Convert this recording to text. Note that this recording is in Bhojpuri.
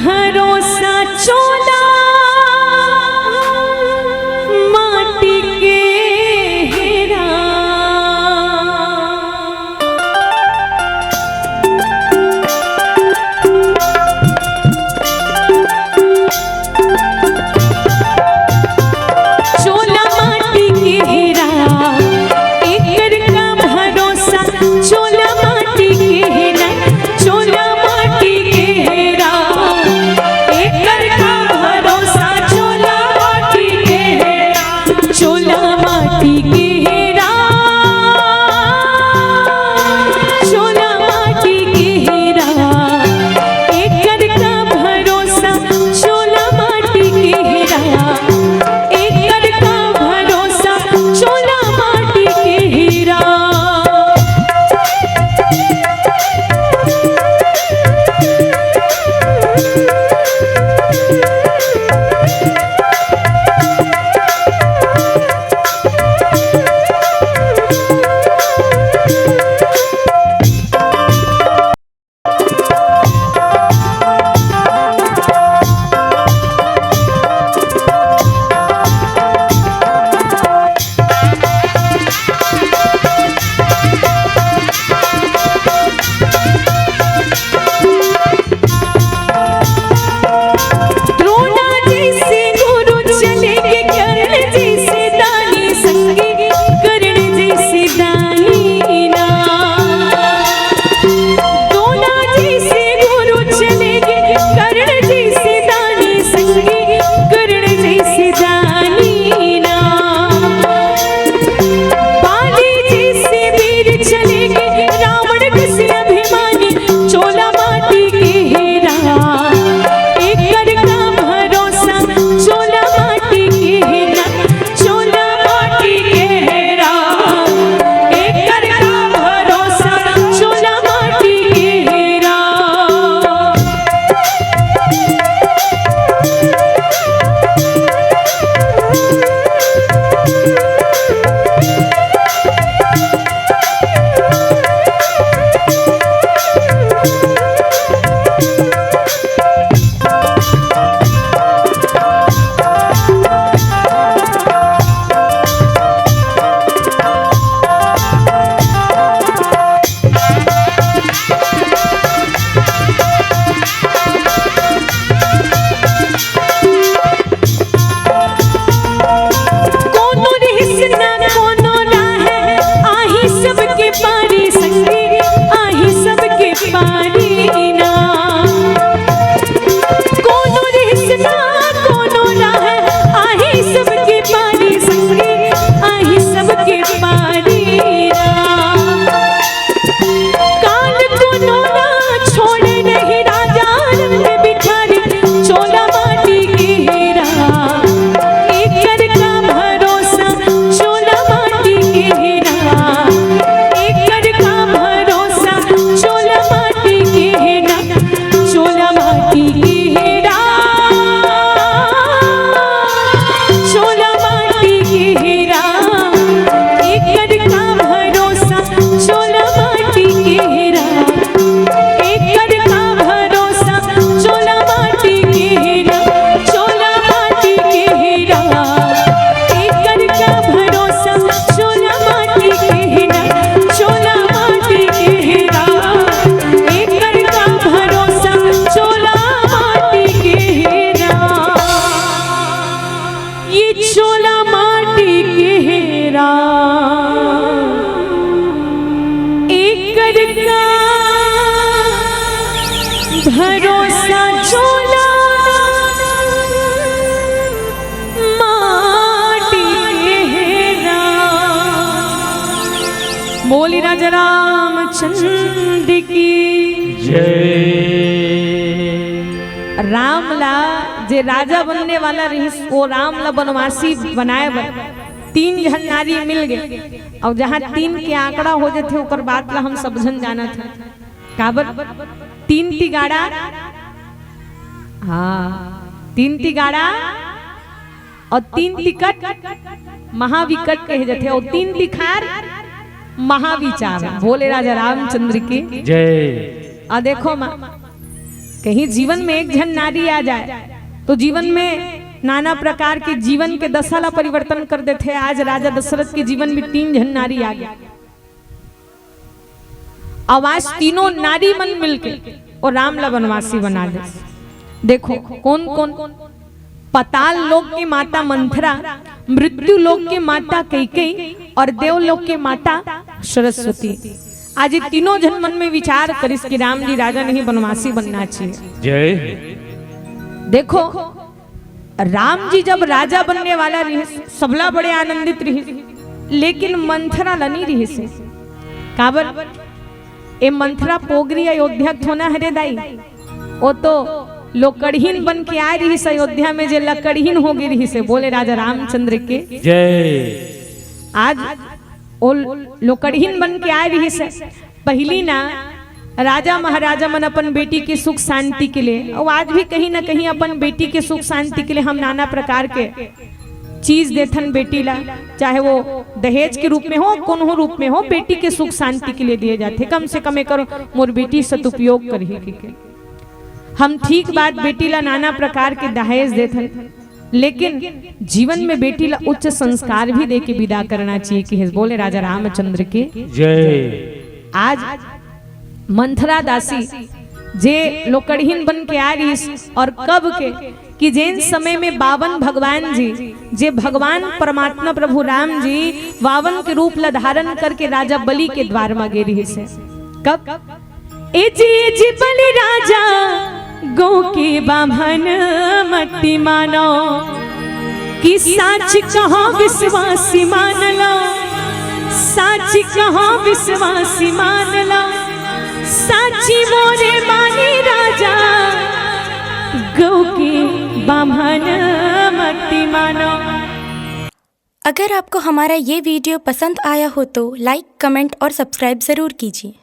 भरोसा चोला माटी के हेरा। चोला माटी के हेरा एकर का भरोसा। चोला माटी के हेरा चोला माटी के हेरा एकर का भरोसा। चोला माटी के हेरा चोला माटी के हेरा चोला माटी के हेरा एकर का भरोसा। चोला माटी के हेरा एकर का भरोसा। चोला माटी के हेरा। द्रोणा जैसे गुरु चले के कर्ण जैसे दानी संगी। कर्ण जैसे दानी ना। द्रोणा जैसे गुरु चले के कर्ण जैसे दानी संगी। कर्ण जैसे दानी ना। बाली जैसे वीर चले के रावण से अभिमानी। चोला माटी के हेरा एकर का भरोसा। चोला माटी के हेरा चोला माटी के हेरा एकर का भरोसा। चोला माटी के हेरा। कोनो रिस ना कोनो राहे आही सबके पारी संगी। आही सबके पारी ना। कोनो रिस ना कोनो राहे आही सबके पारी संगी। आही सबके पारी ना। काल कोनो ना छोड़े नहीं राजा रंग बिखारी। चोला माटी के हेरा एकर का भरोसा। चोला माटी के हेरा एकर का भरोसा। चोला माटी के हेरा चोला माटी के हेरा चोला माटी के हेरा एकर का भरोसा। चोला माटी के हेरा एकर का भरोसा। चोला माटी के हेरा चोला माटी के हेरा एकर का भरोसा। चोला माटी के हेरा चोला माटी के हेरा एकर का भरोसा। चोला माटी के हेरा। ये चोला माटी के हेरा एकर का भरोसा। चोला माटी के हेरा। बोली राजा रामचंद्र की जय। रामला जे राजा बनने वाला रही वो रामला बनवासी बनाए बन। 3 जन नारी मिल गए और जहाँ 3 के आंकड़ा हो जाते ओकर बात ला हम सब जन जाना था। काबर 3 तिगाड़ा। हाँ 3 तिगाड़ा और 3 तिकट महाविकट कहे जाते और 3 तिखार महाविचार। बोले राजा रामचंद्र की जय। देखो माँ कहीं जीवन में एक जन नारी आ जाए तो जीवन में नाना प्रकार के जीवन के दशा परिवर्तन कर देते। आज राजा दशरथ के जीवन में 3 जन नारी आ गया। आवाज तीनों नारी मन मिलके और राम ला वनवासी बना दे। देखो कौन कौन? पताल लोक की माता मंथरा, मृत्यु लोक की माता कैकेयी और देवलोक की माता सरस्वती। आज ये तीनों जन मन में विचार करिस कि राम जी राजा नहीं वनवासी बनना चाहिए। जय। देखो राम जी जब राजा बनने वाला रहे सबला बड़े आनंदित रहे, लेकिन मंथरा लनी रही से काबर ए मंथरा पोगरी अयोध्या थोना हरे दाई। वो तो लोकड़हीन बन के आए रही से अयोध्या में, जे लकड़हीन हो गई रही से। बोले राजा रामचंद्र के जय। आज वो लोकड़हीन बन के आए रही से। पहली ना राजा महाराजा मन अपन बेटी के सुख शांति के लिए, और आज भी कहीं ना कहीं अपन बेटी के सुख शांति के लिए हम नाना प्रकार के चीज देथन बेटी ला, चाहे वो दहेज के रूप में हो, कोनो रूप में हो, बेटी के सुख शांति के लिए दिए जाते। कम से कम करो मोर बेटी सदुपयोग करही। हम ठीक बात बेटी ला नाना प्रकार के दहेज देथन, लेकिन जीवन में बेटी ला उच्च संस्कार भी दे के विदा करना चाहिए कि बोले राजा रामचंद्र के जय। आज मंथरा दासी जे लोकड़हीन बन के आ रही और कब के कि जैन समय में बावन भगवान जी, जे भगवान परमात्मा प्रभु राम जी बावन के रूप ला धारण करके राजा बलि के द्वार में गे रही से। कब ए जी बलि राजा गौ के बाभन मट्टी मानो कि साच कहो विश्वासी मान लो, साच कहो विश्वासी मान लो, साची मोरे मानी राजा गौ के बाभन मट्टी मानो। अगर आपको हमारा ये वीडियो पसंद आया हो तो लाइक, कमेंट और सब्सक्राइब ज़रूर कीजिए।